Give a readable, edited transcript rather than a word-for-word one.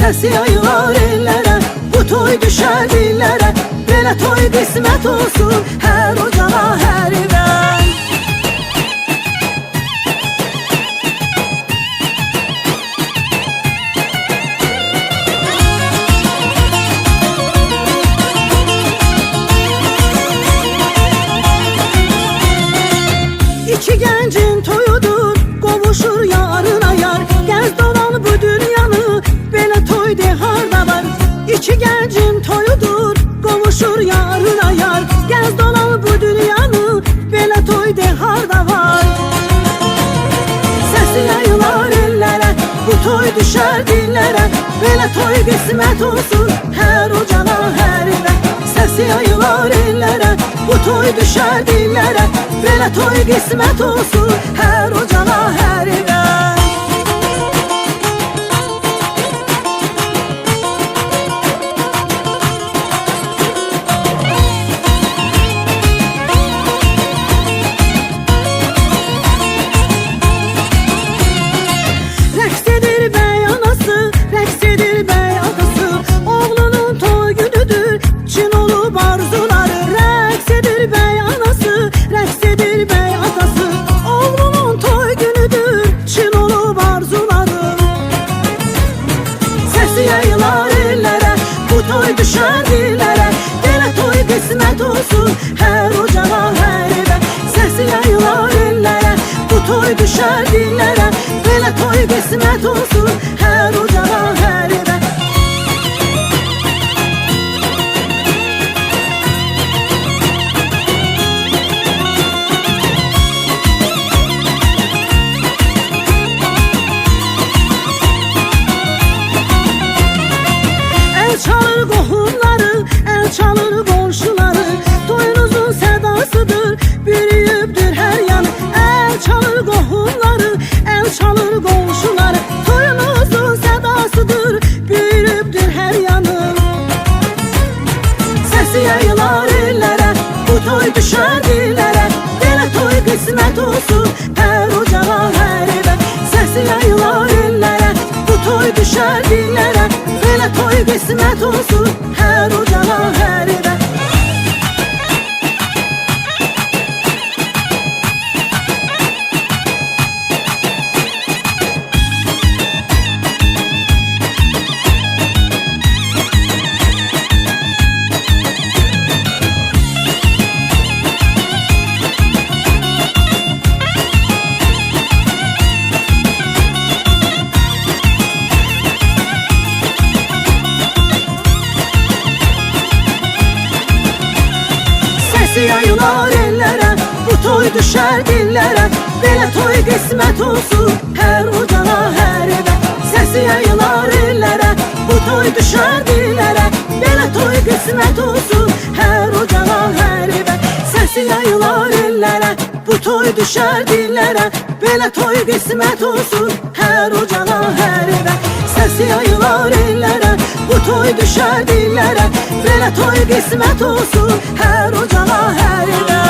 Səsi yayılar ellərə, bu toy düşər dillərə. Belə toy qismət olsun hər ocana, hər evə. İki gəncin toyudur, qovuşur yarına yar. Gəz dolan bu dünyanı, belə toy de harda var. İki gəncin toyudur, qovuşur yarına yar. Gəz dolan bu dünyanı, belə toy de harda var. Səsi yayılar ellərə, bu toy düşər dillərə. Belə toy qismət olsun hər ocana, hər evə. Səsi yayılar ellərə, bu toy düşər dillərə. Belə toy qismət olsun hər ocana, hər evə. Rəqs edir bəy anası, rəqs edir bəy atası. Oğlunun toy günüdür, çin olub arzuları. Rəqs edir bəy anası, rəqs edir bəy atası. Oğlunun toy günüdür, çin olub arzuları. Səsi yayılar ellərə, bu toy düşər dillərə. Belə toy qismət olsun hər ocana, hər evə. Səsi yayılar ellərə, bu toy düşər dillərə. Belə toy qismət olsun hər ocana, hər evə. El çalır qohumları, el çalır qonşuları. Toyunuzun sədasıdır, bürüyübdür hər yanı. El çalır qohumları, el çalır qonşuları. Toyunuzun sədasıdır, bürüyübdür hər yanı. Səsi yayılar ellərə, bu toy düşər dillərə. Belə toy qismət olsun hər ocana, hər evə. Səsi yayılar ellərə, bu toy düşər dillərə. Belə toy qismət olsun hər ocana, hər evə. Səsi yayılar ellərə, bu toy düşər dillərə. Belə toy qismət olsun hər ocana, hər evə. Səsi yayılar ellərə, bu toy düşər dillərə. Belə toy qismət olsun hər ocana, hər evə. Səsi yayılar ellərə, bu toy düşər dillərə. Belə toy qismət olsun hər ocana, hər evə. Səsi yayılar ellərə, bu toy düşər dillərə. Belə toy qismət olsun hər ocana, hər evə.